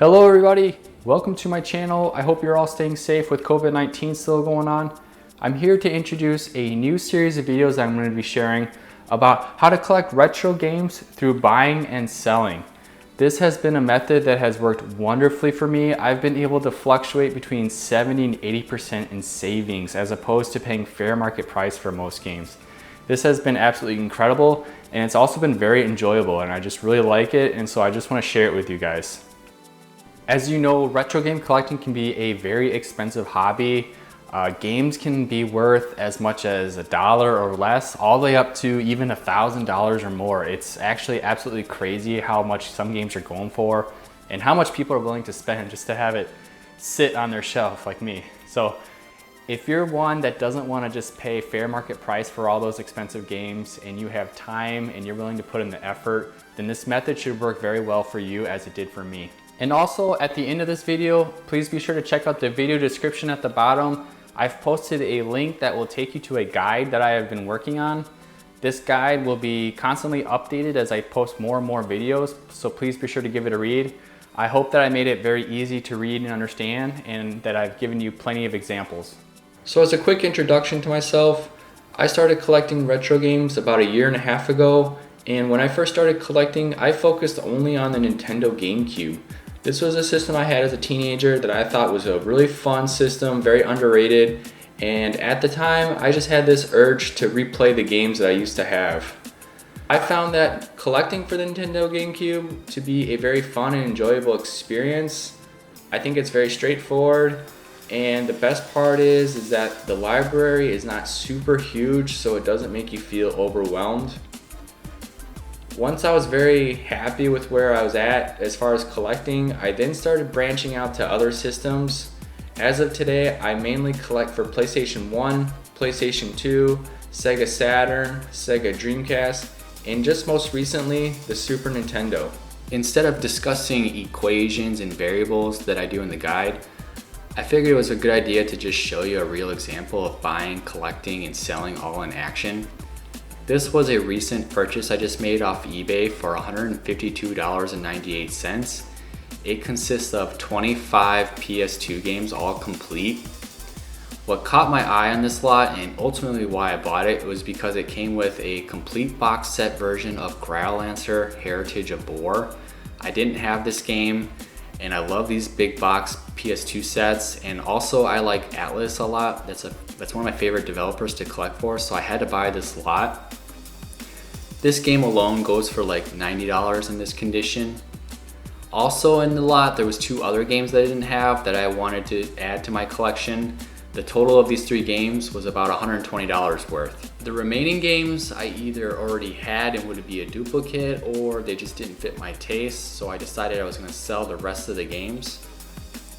Hello everybody, welcome to my channel. I hope you're all staying safe with COVID-19 still going on. I'm here to introduce a new series of videos that I'm going to be sharing about how to collect retro games through buying and selling. This has been a method that has worked wonderfully for me. I've been able to fluctuate between 70 and 80% in savings as opposed to paying fair market price for most games. This has been absolutely incredible, and it's also been very enjoyable, and I just really like it, and so I just want to share it with you guys. As you know, retro game collecting can be a very expensive hobby. Games can be worth as much as $1 or less, all the way up to even $1,000 or more. It's actually absolutely crazy how much some games are going for and how much people are willing to spend just to have it sit on their shelf like me. So if you're one that doesn't want to just pay fair market price for all those expensive games and you have time and you're willing to put in the effort, then this method should work very well for you as it did for me. And also at the end of this video, please be sure to check out the video description at the bottom. I've posted a link that will take you to a guide that I have been working on. This guide will be constantly updated as I post more and more videos, so please be sure to give it a read. I hope that I made it very easy to read and understand and that I've given you plenty of examples. So as a quick introduction to myself, I started collecting retro games about 1.5 years ago, and when I first started collecting, I focused only on the Nintendo GameCube. This was a system I had as a teenager that I thought was a really fun system, very underrated, and at the time I just had this urge to replay the games that I used to have. I found that collecting for the Nintendo GameCube to be a very fun and enjoyable experience. I think it's very straightforward, and the best part is that the library is not super huge, so it doesn't make you feel overwhelmed. Once I was very happy with where I was at as far as collecting, I then started branching out to other systems. As of today, I mainly collect for PlayStation 1, PlayStation 2, Sega Saturn, Sega Dreamcast, and just most recently, the Super Nintendo. Instead of discussing equations and variables that I do in the guide, I figured it was a good idea to just show you a real example of buying, collecting, and selling all in action. This was a recent purchase I just made off eBay for $152.98. It consists of 25 PS2 games, all complete. What caught my eye on this lot and ultimately why I bought it was because it came with a complete box set version of Gravelancer Heritage of Bor. I didn't have this game, and I love these big box PS2 sets, and also I like Atlas a lot. That's one of my favorite developers to collect for, so I had to buy this lot. This game alone goes for like $90 in this condition. Also in the lot, there was 2 other games that I didn't have that I wanted to add to my collection. The total of these 3 games was about $120 worth. The remaining games I either already had and would be a duplicate, or they just didn't fit my taste, so I decided I was gonna sell the rest of the games.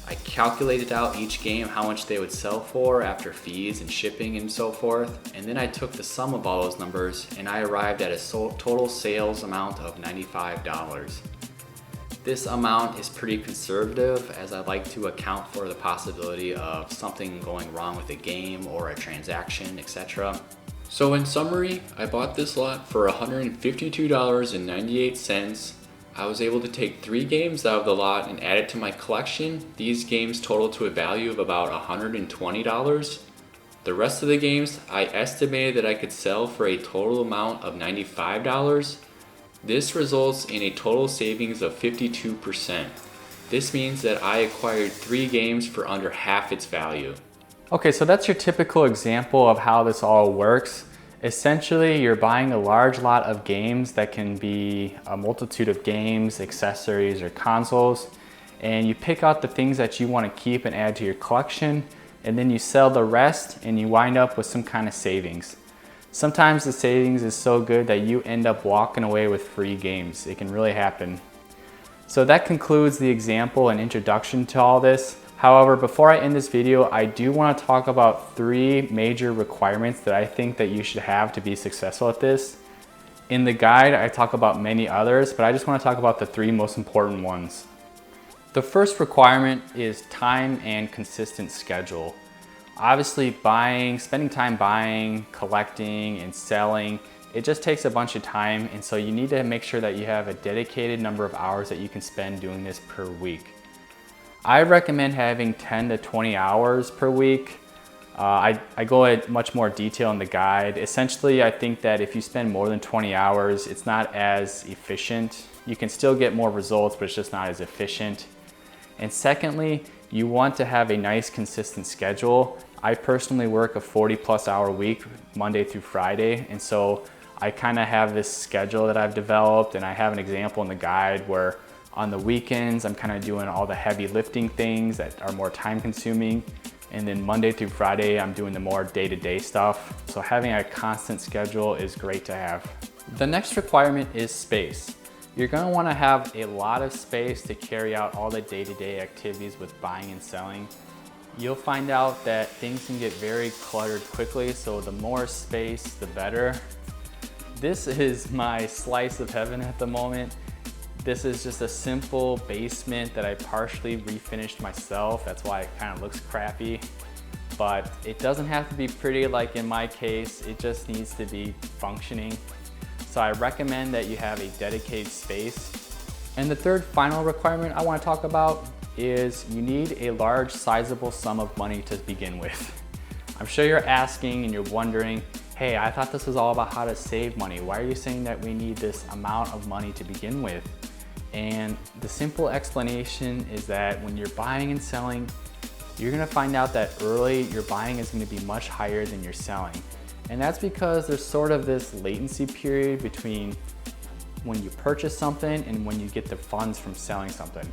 I calculated out each game how much they would sell for after fees and shipping and so forth, and then I took the sum of all those numbers and I arrived at a total sales amount of $95. This amount is pretty conservative, as I like to account for the possibility of something going wrong with a game or a transaction, etc. So in summary, I bought this lot for $152.98. I was able to take 3 games out of the lot and add it to my collection. These games total to a value of about $120. The rest of the games I estimated that I could sell for a total amount of $95. This results in a total savings of 52%. This means that I acquired 3 games for under half its value. Okay, so that's your typical example of how this all works. Essentially, you're buying a large lot of games that can be a multitude of games, accessories, or consoles, and you pick out the things that you want to keep and add to your collection, and then you sell the rest and you wind up with some kind of savings. Sometimes the savings is so good that you end up walking away with free games. It can really happen. So that concludes the example and introduction to all this. However, before I end this video, I do want to talk about 3 major requirements that I think that you should have to be successful at this. In the guide, I talk about many others, but I just want to talk about the 3 most important ones. The first requirement is time and consistent schedule. Obviously, spending time buying, collecting, and selling, it just takes a bunch of time, and so you need to make sure that you have a dedicated number of hours that you can spend doing this per week. I recommend having 10 to 20 hours per week. I go at much more detail in the guide. Essentially, I think that if you spend more than 20 hours, it's not as efficient. You can still get more results, but it's just not as efficient. And secondly, you want to have a nice consistent schedule. I personally work a 40+ hour week, Monday through Friday. And so I kind of have this schedule that I've developed, and I have an example in the guide where on the weekends, I'm kind of doing all the heavy lifting things that are more time consuming. And then Monday through Friday, I'm doing the more day-to-day stuff. So having a constant schedule is great to have. The next requirement is space. You're gonna wanna have a lot of space to carry out all the day-to-day activities with buying and selling. You'll find out that things can get very cluttered quickly, so the more space, the better. This is my slice of heaven at the moment. This is just a simple basement that I partially refinished myself. That's why it kind of looks crappy, but it doesn't have to be pretty like in my case. It just needs to be functioning. So I recommend that you have a dedicated space. And the third final requirement I want to talk about is you need a large, sizable sum of money to begin with. I'm sure you're asking and you're wondering, hey, I thought this was all about how to save money. Why are you saying that we need this amount of money to begin with? And the simple explanation is that when you're buying and selling, you're gonna find out that early your buying is gonna be much higher than your selling. And that's because there's sort of this latency period between when you purchase something and when you get the funds from selling something.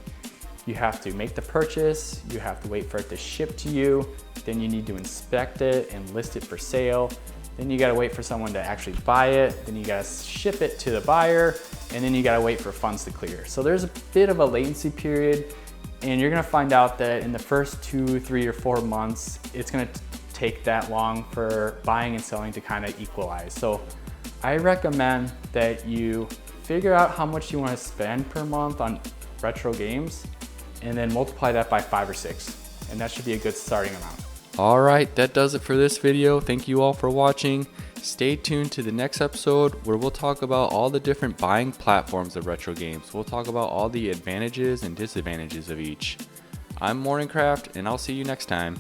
You have to make the purchase, you have to wait for it to ship to you, then you need to inspect it and list it for sale. Then you gotta wait for someone to actually buy it, then you gotta ship it to the buyer, and then you gotta wait for funds to clear. So there's a bit of a latency period, and you're gonna find out that in the first 2, 3, or 4 months, it's gonna take that long for buying and selling to kind of equalize. So I recommend that you figure out how much you wanna spend per month on retro games, and then multiply that by 5 or 6, and that should be a good starting amount. All right, that does it for this video. Thank you all for watching. Stay tuned to the next episode where we'll talk about all the different buying platforms of retro games. We'll talk about all the advantages and disadvantages of each. I'm Morningcraft, and I'll see you next time.